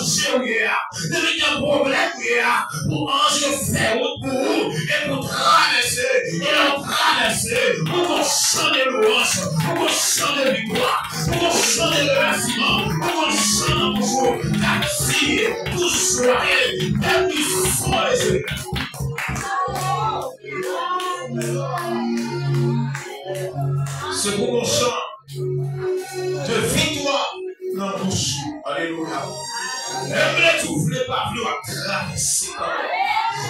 danger, depuis qu'il y a un problème, pour ange faire route pour vous, et pour traverser, et en traverser, pour qu'on chante de louange, pour qu'on chante de victoire, pour qu'on chante de remerciement, pour qu'on chante toujours, merci, pour soirée, même du son les yeux. C'est pour qu'on chante de victoire dans la bouche. Alléluia. Même les tout voulez pas vouloir traverser.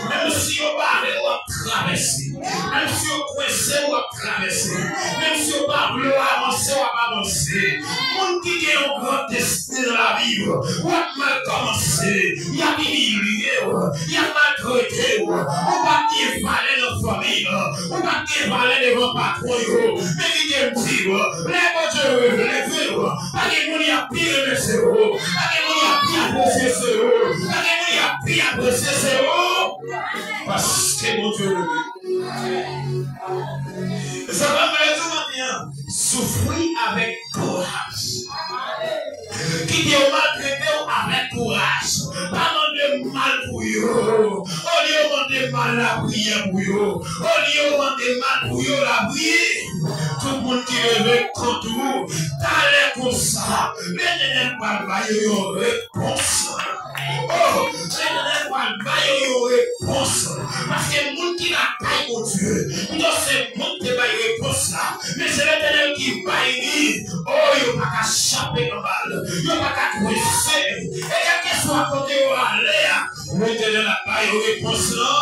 Même si on parle, on va traverser. Même si on coince, on va traverser. Même si on parle, on va avancer, on va avancer. Monde qui a un grand destin dans la vie, on va mal commencer. Il y a des milliers, il y a mal traité. On va dévaler nos familles, on va dévaler devant patron. Mais qui est petit, les bons Dieu, les vieux, pas de monde qui a pire, mais c'est haut. Pas de monde qui a pire, apprécié, c'est haut. Pas de monde qui a pire, apprécié, c'est haut. Parce que mon Dieu le veut. Ça va me dire bien. Souffrir avec courage. Qui dit maltraité avec courage. Pas demander mal pour eux. Au lieu de demander mal la prière pour eux. Au lieu de demander mal pour eux la prière. Tout le monde qui est contre vous. T'as l'air comme ça. Mais ne pas pas une réponse. Oh, je ne pas une réponse. Parce que le monde qui n'a pas mon Dieu, il doit se monter par une réponse là. Mais c'est l'éternel qui baille. Oh, il n'y a pas qu'à chaper dans balle. Il n'y a pas qu'à coincer. Et quel que soit côté où aller, l'éternel n'a pas une réponse là.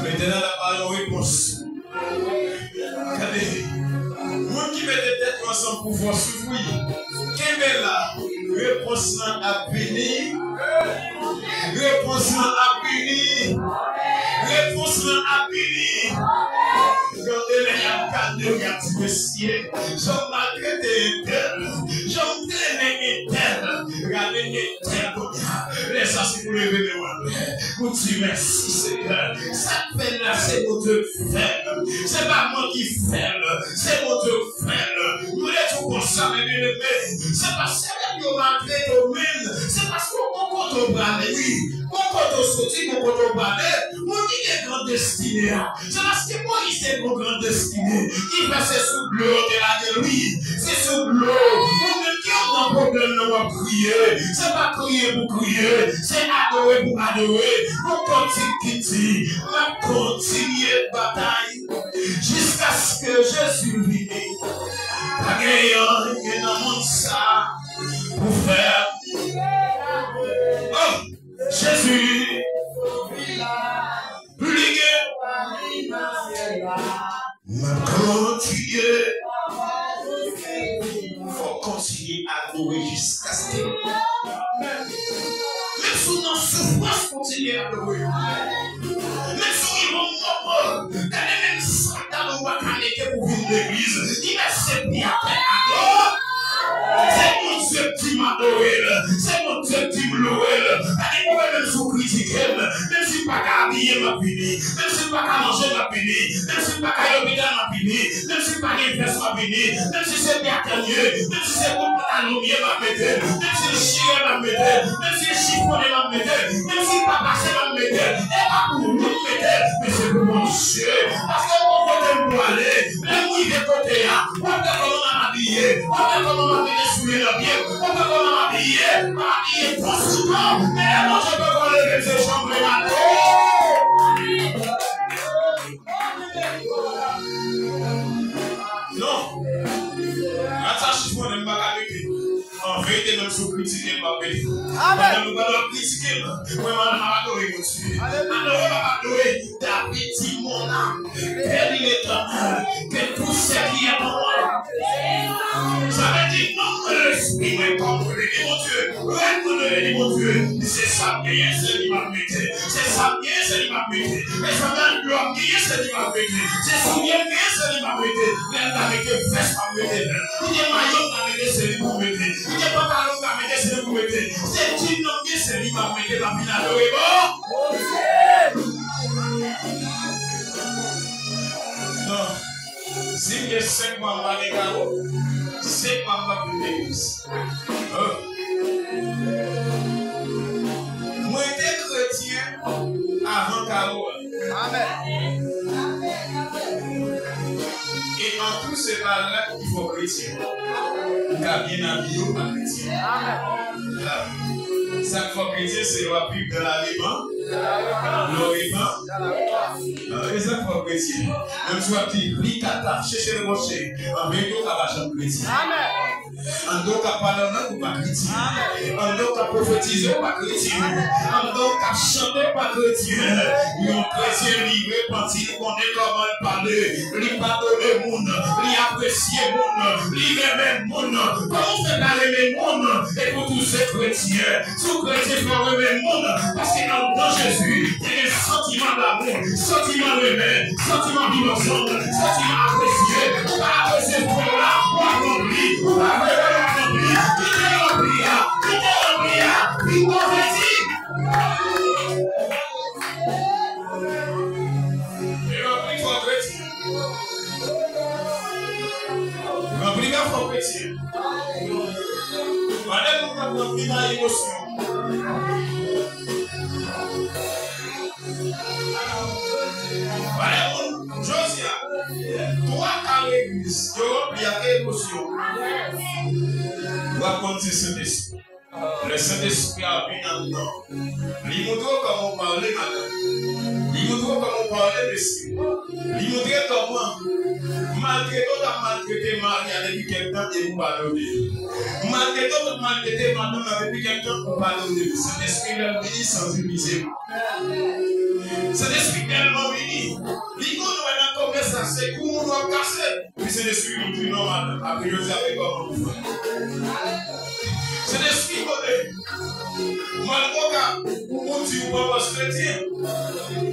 L'éternel n'a pas une réponse. Regardez. Vous qui mettez tête ensemble pour voir souffrir. Quelle est la réponse à venir? Réponse à venir. Réponse à venir. Regardez les gars de ciel. J'en malgré tel. J'en traîné tel. Regardez tel. Laisse ça si vous levez les mains. Vous dites merci Seigneur. Ça fait là, c'est votre frère. C'est pas moi qui fais, c'est votre frère. Nous êtes tout comme ça, mais bien aimé. C'est parce que vous m'avez domaine. C'est parce qu'on compte au bras de lui. On compte au sorti, on compte au bras de moi qui est grand destiné. C'est parce que moi qui est mon grand destiné. Qui fait ses sous l'eau de lui. C'est sous l'eau. Vous-même qui ont un problème, nous va prier. C'est pas crier pour crier. C'est adorer pour adorer. On continue. On continue de bataille. Jusqu'à ce que Jésus vienne. Pas gagnant dans mon ça pour faire. Oh, Jésus. Ligue. Ma continuer. Faut continuer à louer jusqu'à ce que. Même si nous souffrons, continuer à louer. Même si nous sommes dans les mêmes dans le Wakaneke pour vivre l'église, il a ses pieds après la c'est mon Dieu qui m'a adoré, c'est mon Dieu qui me loue. Même si vous critiquez, même si pas qu'à habiller ma puni, même si pas qu'à manger ma puni, même si pas qu'à l'hôpital ma puni, même si pas qu'à faire ma puni, même si c'est bien mieux, même si c'est pour pantalon mieux ma mettre, même si le chien ma mettre, même si le chiffonné ma mettre, même si pas passé ma mettre, et pas pour nous mettre, mais c'est pour mon Dieu. Parce que mon côté pour aller, même où il est côté là, on peut comment m'habiller, on peut comment m'habiller sous les pieds, on peut comment m'habiller conséquent, mais moi je peux pas lever ces chambres et matin. Non. Attache moi ne pas avec en vérité même sous critiquer ma belle. Amen. Nous allons critiquer. Moi madame adorer monsieur. Adorer David dit mon âme. Bénis l'Éternel que tout ce qui est en moi. Ça veut dire non l'esprit me comprendre mon Dieu. Reconnaître mon Dieu. C'est ça bien c'est lui m'a mis. C'est ça bien c'est lui m'a mis. Mais ça va gloire bien c'est lui m'a mis. C'est ça bien c'est lui m'a mis. Mais avec fesse m'a mis. Il est maillot m'a mis c'est lui m'a mis. Il est pantalon m'a mis c'est lui m'a mis. C'est une nom bien c'est lui m'a mis la finale est bon. Non. Si il y a 5 mois, je vais carreau. 5 mois, je vais l'église. Moi, j'étais chrétien avant carreau. Amen. Et en tout, c'est pas là qu'il faut chrétien. Car bien habillé ou pas chrétien. Amen. Ça qu'il faut chrétien, c'est la Bible de la Liban. L'Orient. Et ça qu'il faut chrétien. Même si tu lis Kata, chercher le rocher, en vélo, tu vas chanter chrétien. Amen. En donc, à parler ou pas chrétien. En donc, à prophétiser ou pas chrétien. En donc, à chanter pas chrétien. Un chrétien libre, quand il connaît comment parler, il pardonne le monde, il apprécie le monde, il aime le monde. Comment on fait parler le monde? Et pour tous ces chrétiens, tout chrétien fait aimer le monde. Parce que dans Jésus, il y a des sentiments d'amour, sentiments d'aimer, sentiments vivre ensemble, sentiments appréciés. On va apprécier ce là, on va accomplir, on va faire l'accomplir, il prophétique. Remplis la foi chrétienne. Madame, nous avons rempli ma émotion. Madame, Josia, toi à l'église, tu remplis à émotion. Raconte ce Saint-Esprit. Le Saint-Esprit a bien en dedans. Il montre comment parler, madame. Il montre comment parler, monsieur. Il montre comment. Malgré tout, tu as maltraité Marie depuis quelque temps et vous pardonnez. Malgré tout, tu as maltraité madame depuis quelque temps et vous pardonnez. Cet esprit est venu sensibiliser. Cet esprit est tellement venu. L'icône est dans comme ça, c'est que nous doit casser. Puis cet esprit nous dit non, madame. Après, je sais avec comment vous faites. Cet esprit, malgré tout, on dit, vous ne pouvez pas se chrétien.